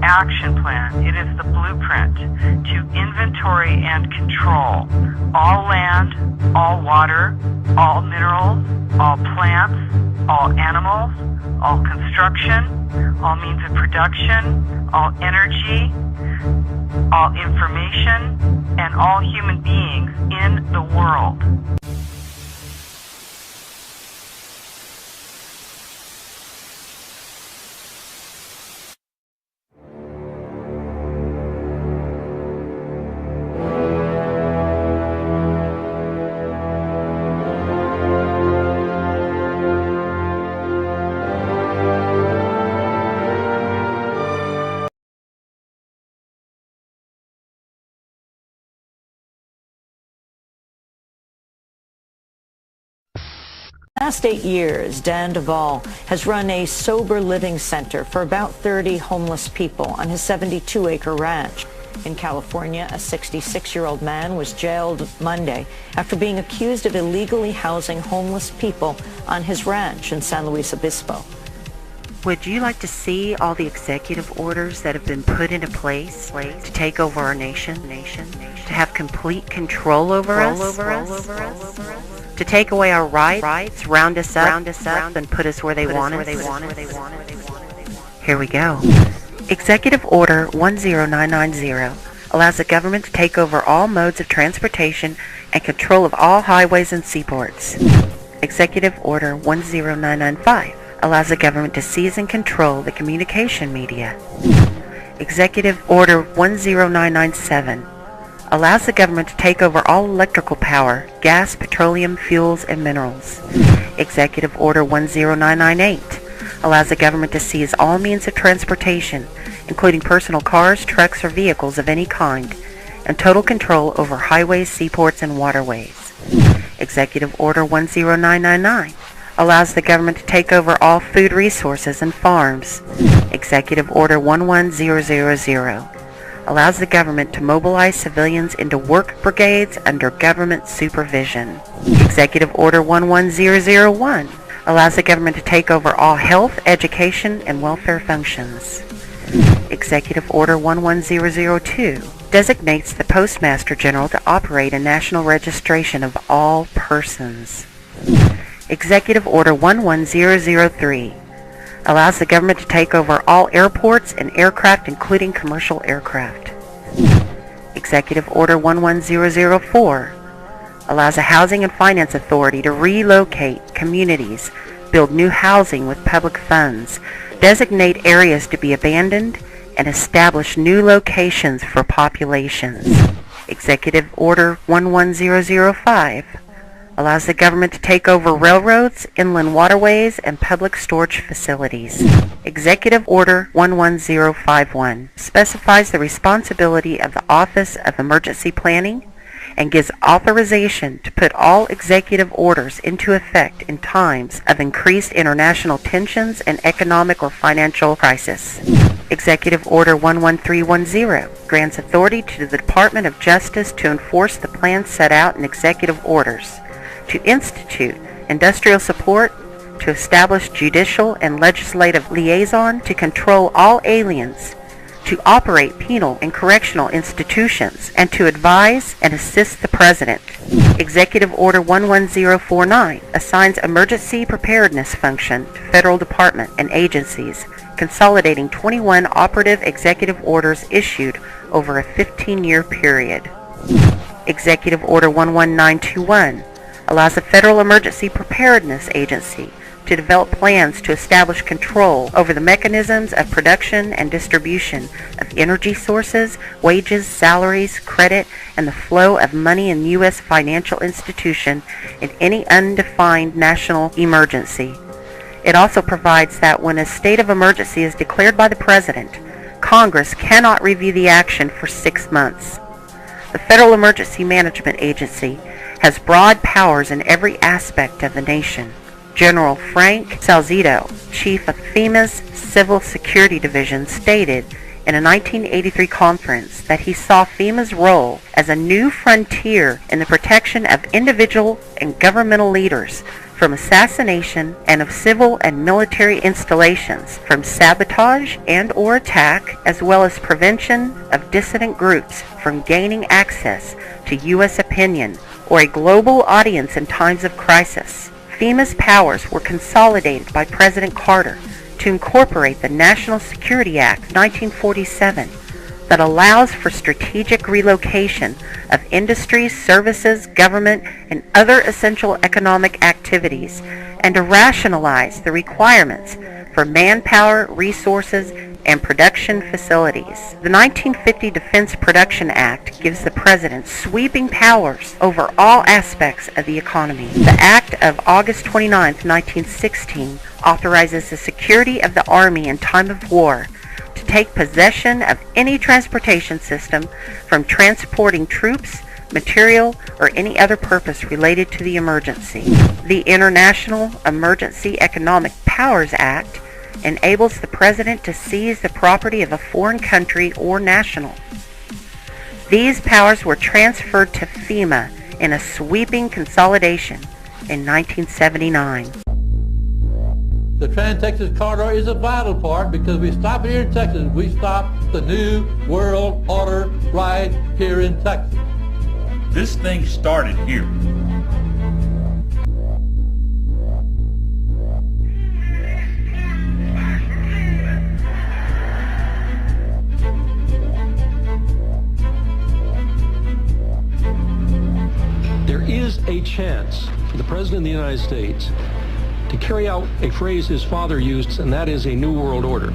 action plan. It is the blueprint to inventory and control all land, all water, all minerals, all plants, all animals, all construction, all means of production, all energy, all information, and all human beings in the world. Last 8 years, Dan Duvall has run a sober living center for about 30 homeless people on his 72-acre ranch. In California, a 66-year-old man was jailed Monday after being accused of illegally housing homeless people on his ranch in San Luis Obispo. Would you like to see all the executive orders that have been put into place to take over our nation, to have complete control over us? To take away our rights, round us up, and put us where they want us? Here we go. Executive Order 10990 allows the government to take over all modes of transportation and control of all highways and seaports. Executive Order 10995 allows the government to seize and control the communication media. Executive Order 10997 allows the government to take over all electrical power, gas, petroleum, fuels, and minerals. Executive Order 10998 allows the government to seize all means of transportation, including personal cars, trucks, or vehicles of any kind, and total control over highways, seaports, and waterways. Executive Order 10999 allows the government to take over all food resources and farms. Executive Order 11000 allows the government to mobilize civilians into work brigades under government supervision. Executive Order 11001 allows the government to take over all health, education, and welfare functions. Executive Order 11002 designates the Postmaster General to operate a national registration of all persons. Executive Order 11003 allows the government to take over all airports and aircraft, including commercial aircraft. Executive Order 11004 allows a Housing and Finance Authority to relocate communities, build new housing with public funds, designate areas to be abandoned, and establish new locations for populations. Executive Order 11005 allows the government to take over railroads, inland waterways, and public storage facilities. Executive Order 11051 specifies the responsibility of the Office of Emergency Planning and gives authorization to put all executive orders into effect in times of increased international tensions and economic or financial crisis. Executive Order 11310 grants authority to the Department of Justice to enforce the plans set out in executive orders, to institute industrial support, to establish judicial and legislative liaison, to control all aliens, to operate penal and correctional institutions, and to advise and assist the President. Executive Order 11049 assigns emergency preparedness function to federal departments and agencies, consolidating 21 operative executive orders issued over a 15-year period. Executive Order 11921 allows the Federal Emergency Preparedness Agency to develop plans to establish control over the mechanisms of production and distribution of energy sources, wages, salaries, credit, and the flow of money in U.S. financial institution in any undefined national emergency. It also provides that when a state of emergency is declared by the President, Congress cannot review the action for 6 months. The Federal Emergency Management Agency has broad powers in every aspect of the nation. General Frank Salcedo, chief of FEMA's Civil Security Division, stated in a 1983 conference that he saw FEMA's role as a new frontier in the protection of individual and governmental leaders from assassination and of civil and military installations, from sabotage and or attack, as well as prevention of dissident groups from gaining access to U.S. opinion or a global audience in times of crisis. FEMA's powers were consolidated by President Carter to incorporate the National Security Act 1947 that allows for strategic relocation of industries, services, government, and other essential economic activities, and to rationalize the requirements for manpower, resources, and production facilities. The 1950 Defense Production Act gives the President sweeping powers over all aspects of the economy. The Act of August 29, 1916 authorizes the security of the Army in time of war to take possession of any transportation system from transporting troops, material, or any other purpose related to the emergency. The International Emergency Economic Powers Act enables the President to seize the property of a foreign country or national. These powers were transferred to FEMA in a sweeping consolidation in 1979. The Trans-Texas Corridor is a vital part because we stop it here in Texas. We stop the New World Order right here in Texas. This thing started here. There is a chance for the President of the United States to carry out a phrase his father used, and that is a New World Order.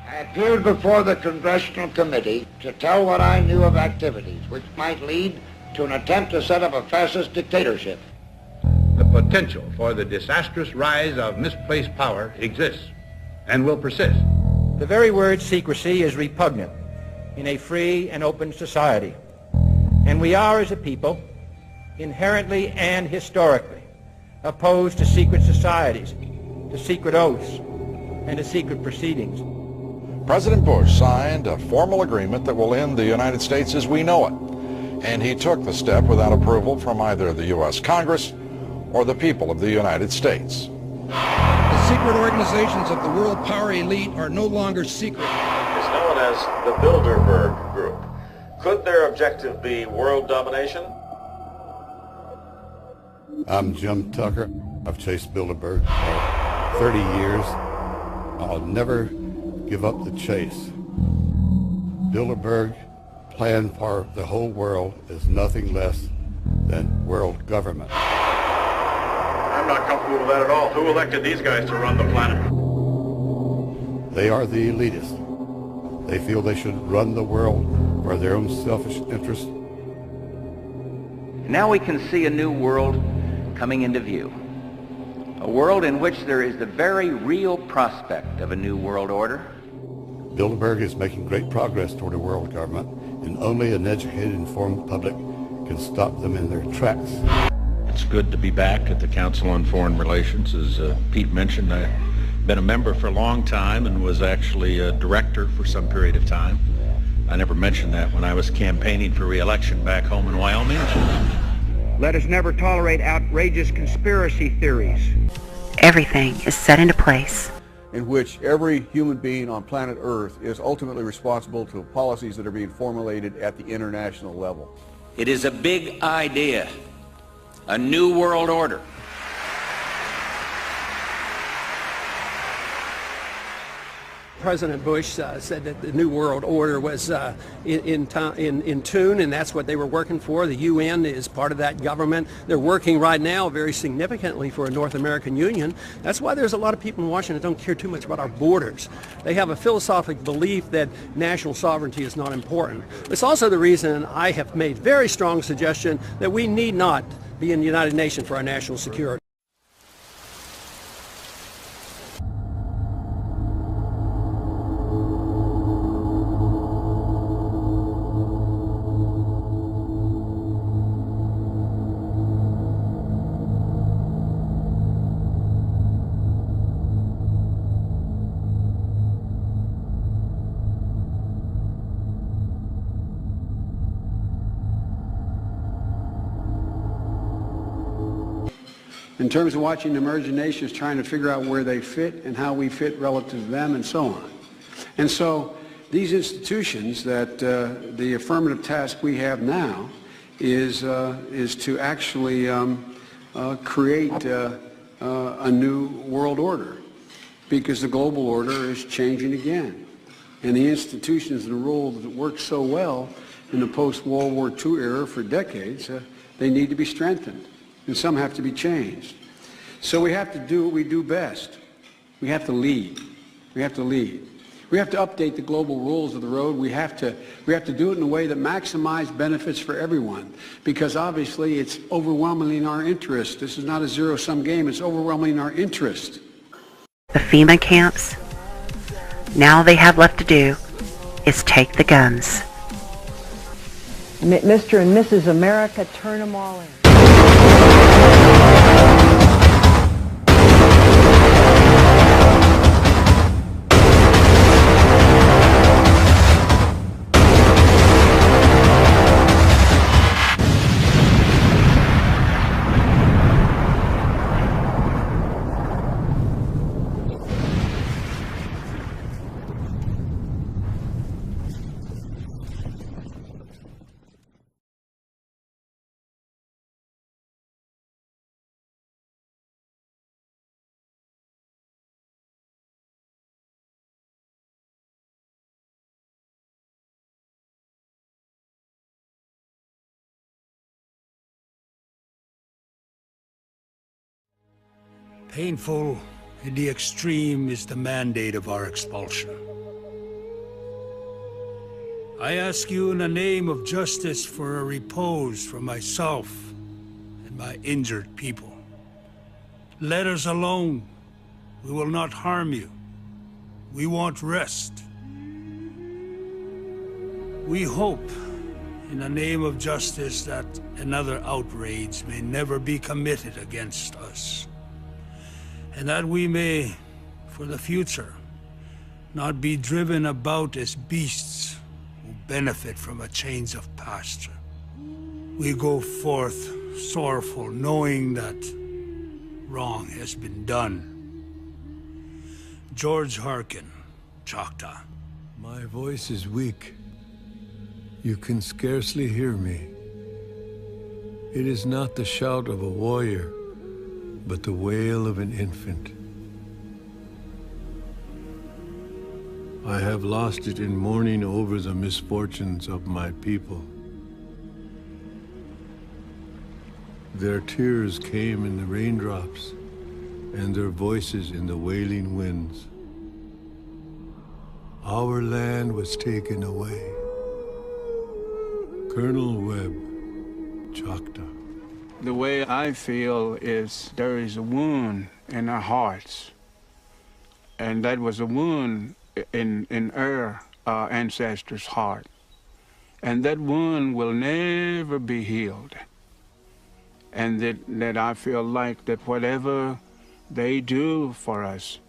I appeared before the Congressional Committee to tell what I knew of activities which might lead to an attempt to set up a fascist dictatorship. The potential for the disastrous rise of misplaced power exists and will persist. The very word secrecy is repugnant in a free and open society. And we are, as a people, inherently and historically opposed to secret societies, to secret oaths, and to secret proceedings. President Bush signed a formal agreement that will end the United States as we know it, and he took the step without approval from either the U.S. Congress or the people of the United States. The secret organizations of the world power elite are no longer secret. It's known as the Bilderberg Group. Could their objective be world domination? I'm Jim Tucker. I've chased Bilderberg for 30 years. I'll never give up the chase. Bilderberg plan for the whole world is nothing less than world government. I'm not comfortable with that at all. Who elected these guys to run the planet? They are the elitists. They feel they should run the world for their own selfish interests. Now we can see a new world coming into view. A world in which there is the very real prospect of a new world order. Bilderberg is making great progress toward a world government, and only an educated, informed public can stop them in their tracks. It's good to be back at the Council on Foreign Relations. As Pete mentioned, I've been a member for a long time and was actually a director for some period of time. I never mentioned that when I was campaigning for re-election back home in Wyoming. Let us never tolerate outrageous conspiracy theories. Everything is set into place, in which every human being on planet Earth is ultimately responsible to policies that are being formulated at the international level. It is a big idea, a new world order. President Bush said that the New World Order was in tune, and that's what they were working for. The UN is part of that government. They're working right now very significantly for a North American Union. That's why there's a lot of people in Washington that don't care too much about our borders. They have a philosophic belief that national sovereignty is not important. It's also the reason I have made very strong suggestion that we need not be in the United Nations for our national security. in terms of watching emerging nations trying to figure out where they fit and how we fit relative to them and so on. And so these institutions that the affirmative task we have now is to actually create a new world order, because the global order is changing again. And the institutions and the rules that worked so well in the post-World War II era for decades, they need to be strengthened, and some have to be changed. So we have to do what we do best. We have to lead. We have to lead. We have to update the global rules of the road. We have to do it in a way that maximizes benefits for everyone, because obviously it's overwhelmingly in our interest. This is not a zero-sum game. It's overwhelmingly in our interest. The FEMA camps, now all they have left to do is take the guns. Mr. and Mrs. America, turn them all in. Painful in the extreme is the mandate of our expulsion. I ask you in the name of justice for a repose for myself and my injured people. Let us alone. We will not harm you. We want rest. We hope in the name of justice that another outrage may never be committed against us, and that we may, for the future, not be driven about as beasts who benefit from a change of pasture. We go forth sorrowful, knowing that wrong has been done. George Harkin, Choctaw. My voice is weak. You can scarcely hear me. It is not the shout of a warrior, but the wail of an infant. I have lost it in mourning over the misfortunes of my people. Their tears came in the raindrops, and their voices in the wailing winds. Our land was taken away. Colonel Webb, Choctaw. The way I feel is there is a wound in our hearts, and that was a wound in our ancestors' heart, and that wound will never be healed. And that I feel like that whatever they do for us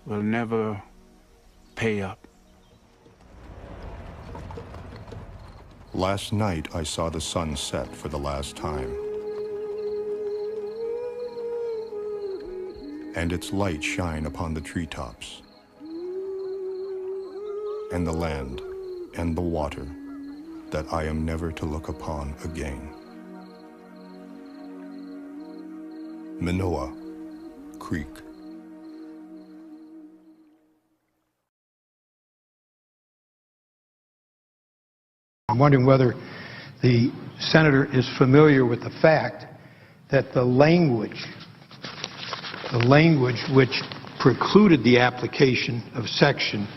will never pay up. Last night I saw the sun set for the last time, and its light shine upon the treetops, and the land, and the water that I am never to look upon again. Minoa Creek. I'm wondering whether the senator is familiar with the fact that the language which precluded the application of Section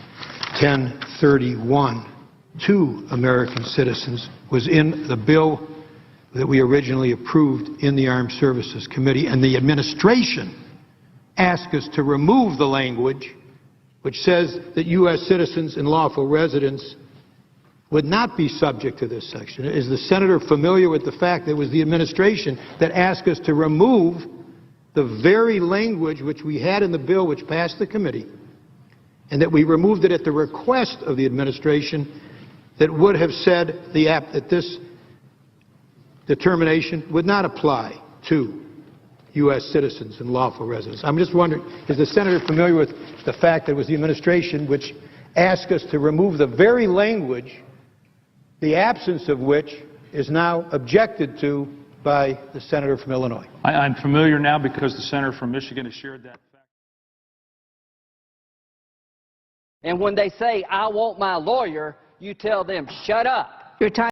1031 to American citizens was in the bill that we originally approved in the Armed Services Committee, and the administration asked us to remove the language which says that U.S. citizens and lawful residents would not be subject to this section. Is the senator familiar with the fact that it was the administration that asked us to remove the very language which we had in the bill which passed the committee, and that we removed it at the request of the administration, that would have said that this determination would not apply to U.S. citizens and lawful residents. I'm just wondering, is the senator familiar with the fact that it was the administration which asked us to remove the very language, the absence of which is now objected to by the senator from Illinois? I'm familiar now because the senator from Michigan has shared that fact. And when they say, I want my lawyer, you tell them, shut up. Your time